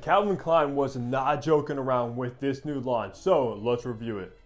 Calvin Klein was not joking around with this new launch, so let's review it.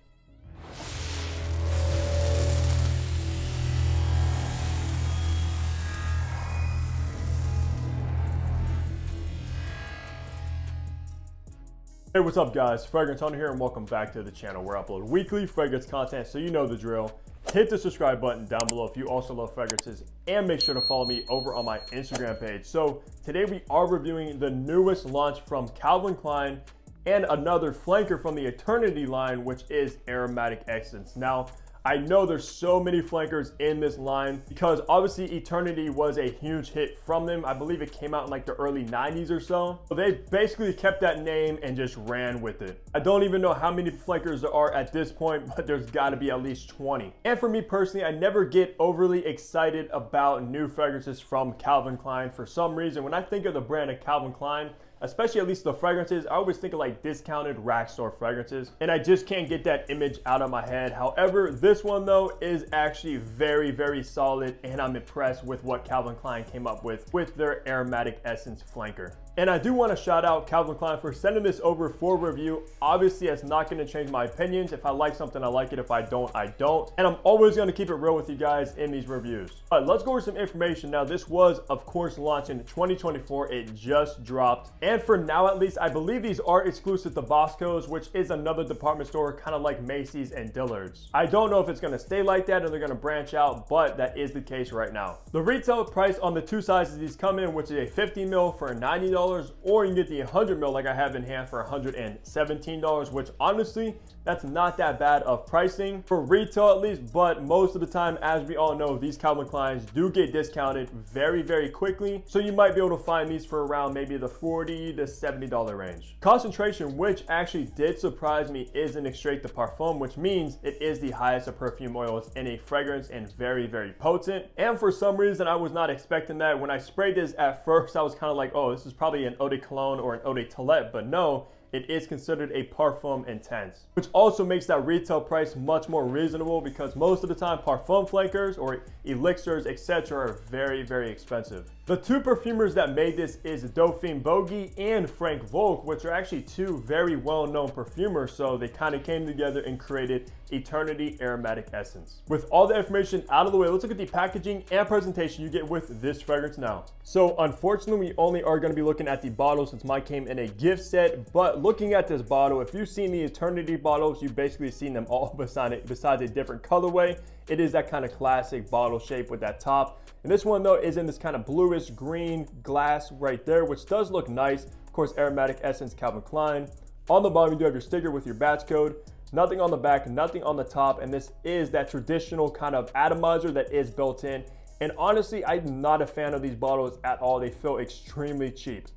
Hey, what's up guys? Fragrance Hunter here and welcome back to the channel where I upload weekly fragrance content, so you know the drill. Hit the subscribe button down below if you also love fragrances, and make sure to follow me over on my Instagram page. So today we are reviewing the newest launch from Calvin Klein and another flanker from the Eternity line, which is Aromatic Essence. Now, I know there's so many flankers in this line because obviously Eternity was a huge hit from them. I believe it came out in like the early 90s or so. So they basically kept that name and just ran with it. I don't even know how many flankers there are at this point, but there's got to be at least 20. And for me personally, I never get overly excited about new fragrances from Calvin Klein. For some reason, when I think of the brand of Calvin Klein, especially at least the fragrances, I always think of like discounted rack store fragrances, and I just can't get that image out of my head. However, this one though is actually very, very solid, and I'm impressed with what Calvin Klein came up with their Aromatic Essence flanker. And I do want to shout out Calvin Klein for sending this over for review. Obviously, it's not going to change my opinions. If I like something, I like it. If I don't, I don't. And I'm always going to keep it real with you guys in these reviews. All right, let's go over some information. Now, this was, of course, launched in 2024. It just dropped. And for now, at least, I believe these are exclusive to Bosco's, which is another department store, kind of like Macy's and Dillard's. I don't know if it's going to stay like that or they're going to branch out, but that is the case right now. The retail price on the two sizes these come in, which is a 50 ml for $90, or you can get the 100 ml like I have in hand for $117, which honestly, that's not that bad of pricing for retail at least, but most of the time, as we all know, these Calvin Kleins do get discounted very, very quickly. So you might be able to find these for around maybe the $40 to $70 range. Concentration, which actually did surprise me, is an extrait de parfum, which means it is the highest of perfume oils in a fragrance and very, very potent. And for some reason, I was not expecting that. When I sprayed this at first, I was kind of like, oh, this is probably an eau de cologne or an eau de toilette, but no, it is considered a parfum intense, which also makes that retail price much more reasonable because most of the time parfum flankers or elixirs, etc. are very, very expensive. The two perfumers that made this is Dauphine Bogey and Frank Volk, which are actually two very well-known perfumers, so they kind of came together and created Eternity Aromatic Essence. With all the information out of the way, let's look at the packaging and presentation you get with this fragrance now. So unfortunately, we only are going to be looking at the bottle since mine came in a gift set, but looking at this bottle, if you've seen the Eternity bottles, you've basically seen them all besides a different colorway. It is that kind of classic bottle shape with that top. And this one though is in this kind of bluish green glass right there, which does look nice. Of course, Aromatic Essence Calvin Klein. On the bottom, you do have your sticker with your batch code. Nothing on the back, nothing on the top. And this is that traditional kind of atomizer that is built in. And honestly, I'm not a fan of these bottles at all. They feel extremely cheap.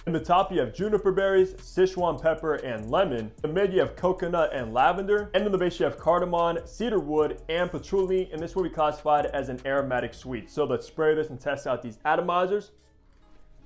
In the top, you have juniper berries, Sichuan pepper, and lemon. In the mid, you have coconut and lavender. And in the base, you have cardamom, cedar wood, and patchouli. And this will be classified as an aromatic sweet. So let's spray this and test out these atomizers.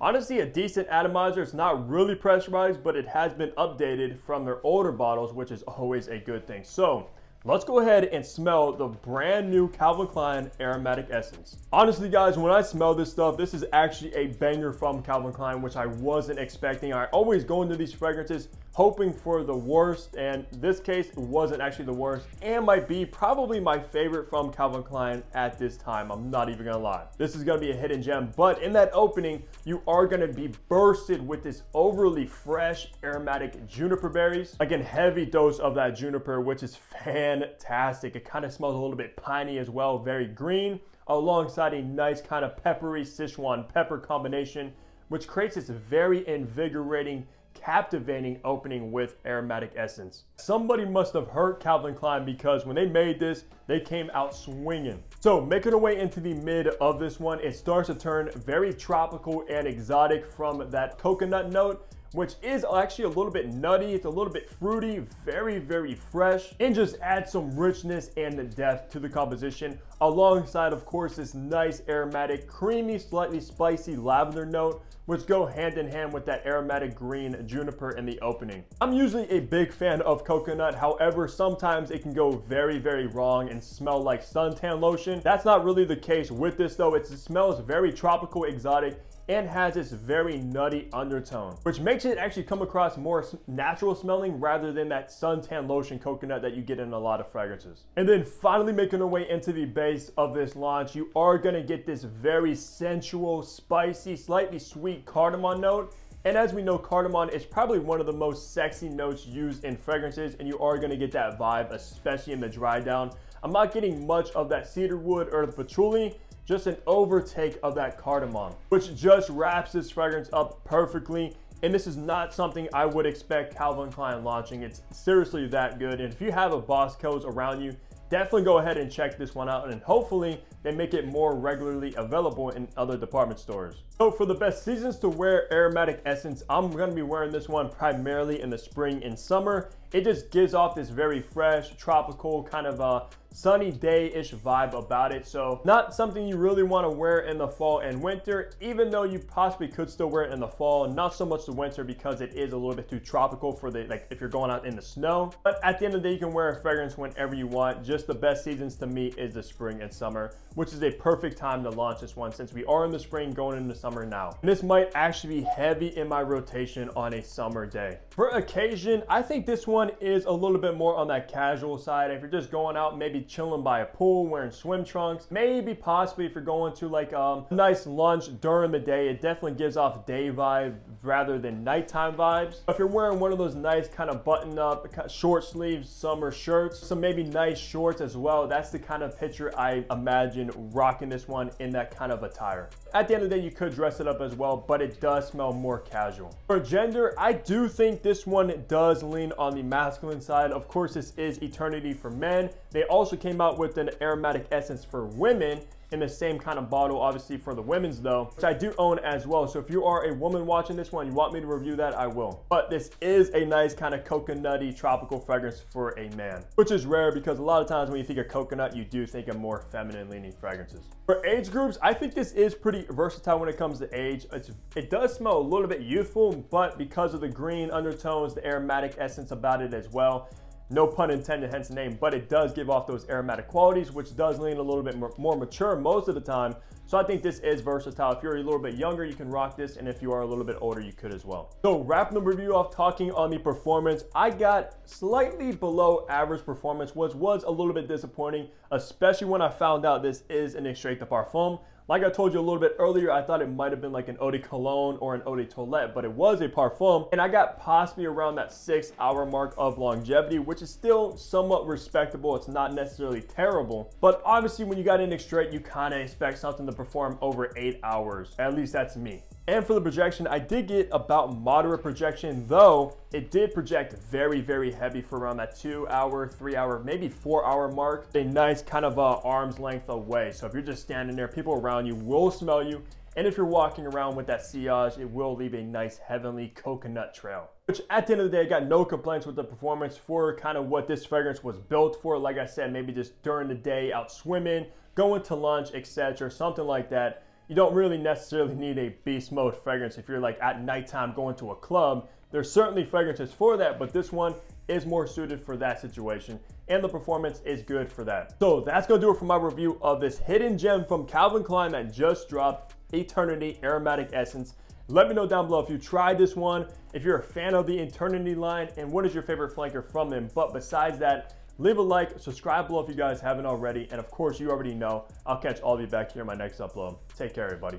Honestly, a decent atomizer. It's not really pressurized, but it has been updated from their older bottles, which is always a good thing. So let's go ahead and smell the brand new Calvin Klein Aromatic Essence. Honestly, guys, when I smell this stuff, this is actually a banger from Calvin Klein, which I wasn't expecting. I always go into these fragrances hoping for the worst, and this case, it wasn't actually the worst, and might be probably my favorite from Calvin Klein at this time. I'm not even gonna lie. This is gonna be a hidden gem, but in that opening, you are gonna be bursted with this overly fresh aromatic juniper berries. Again, heavy dose of that juniper, which is fantastic. It kind of smells a little bit piney as well, very green, alongside a nice kind of peppery Sichuan pepper combination, which creates this very invigorating, captivating opening with Aromatic Essence. Somebody must have hurt Calvin Klein because when they made this, they came out swinging. So making our way into the mid of this one, it starts to turn very tropical and exotic from that coconut note, which is actually a little bit nutty. It's a little bit fruity, very, very fresh, and just adds some richness and depth to the composition, alongside, of course, this nice aromatic, creamy, slightly spicy lavender note, which go hand in hand with that aromatic green juniper in the opening. I'm usually a big fan of coconut. However, sometimes it can go very, very wrong and smell like suntan lotion. That's not really the case with this though. It smells very tropical, exotic, and has this very nutty undertone, which makes it actually come across more natural smelling rather than that suntan lotion coconut that you get in a lot of fragrances. And then finally making our way into the base of this launch, you are gonna get this very sensual, spicy, slightly sweet cardamom note. And as we know, cardamom is probably one of the most sexy notes used in fragrances, and you are gonna get that vibe, especially in the dry down. I'm not getting much of that cedar wood or the patchouli, just an overtake of that cardamom, which just wraps this fragrance up perfectly. And this is not something I would expect Calvin Klein launching. It's seriously that good. And if you have a Bosco's around you, definitely go ahead and check this one out, and hopefully they make it more regularly available in other department stores. So for the best seasons to wear aromatic essence, I'm gonna be wearing this one primarily in the spring and summer. It just gives off this very fresh, tropical, kind of a sunny day-ish vibe about it. So not something you really wanna wear in the fall and winter, even though you possibly could still wear it in the fall, not so much the winter because it is a little bit too tropical for the, like if you're going out in the snow. But at the end of the day, you can wear a fragrance whenever you want. Just the best seasons to me is the spring and summer, which is a perfect time to launch this one since we are in the spring going into summer now. And this might actually be heavy in my rotation on a summer day. For occasion, I think this one is a little bit more on that casual side. If you're just going out, maybe chilling by a pool, wearing swim trunks, maybe possibly if you're going to like a nice lunch during the day, it definitely gives off day vibe rather than nighttime vibes. If you're wearing one of those nice kind of button up, short sleeves summer shirts, some maybe nice shorts as well, that's the kind of picture I imagine rocking this one in that kind of attire. At the end of the day, you could dress it up as well, but it does smell more casual. For gender, I do think this one does lean on the masculine side. Of course, this is Eternity for men. They also came out with an aromatic essence for women in the same kind of bottle, obviously for the women's though, which I do own as well. So if you are a woman watching this one, you want me to review that, I will. But this is a nice kind of coconutty tropical fragrance for a man, which is rare because a lot of times when you think of coconut, you do think of more feminine leaning fragrances. For age groups, I think this is pretty versatile when it comes to age. It does smell a little bit youthful, but because of the green undertones, the aromatic essence about it as well, no pun intended, hence the name, but it does give off those aromatic qualities, which does lean a little bit more mature most of the time. So I think this is versatile. If you're a little bit younger, you can rock this, and if you are a little bit older, you could as well. So wrapping the review off, talking on the performance, I got slightly below average performance, which was a little bit disappointing, especially when I found out this is an extrait de parfum. Like I told you a little bit earlier, I thought it might have been like an eau de cologne or an eau de toilette, but it was a parfum, and I got possibly around that 6-hour mark of longevity, which is still somewhat respectable. It's not necessarily terrible, but obviously when you got an extrait, you kind of expect something to perform over 8 hours. At least that's me. And for the projection, I did get about moderate projection, though it did project very, very heavy for around that 2-hour, 3-hour, maybe 4-hour mark. A nice kind of arm's length away. So if you're just standing there, people around you will smell you. And if you're walking around with that sillage, it will leave a nice heavenly coconut trail. Which at the end of the day, I got no complaints with the performance for kind of what this fragrance was built for. Like I said, maybe just during the day, out swimming, going to lunch, etc., something like that. You don't really necessarily need a beast mode fragrance if you're like at nighttime going to a club. There's certainly fragrances for that, but this one is more suited for that situation, and the performance is good for that. So that's gonna do it for my review of this hidden gem from Calvin Klein that just dropped, Eternity Aromatic Essence. Let me know down below if you tried this one, if you're a fan of the Eternity line, and what is your favorite flanker from them. But besides that, leave a like, subscribe below if you guys haven't already, and of course, you already know, I'll catch all of you back here in my next upload. Take care, everybody.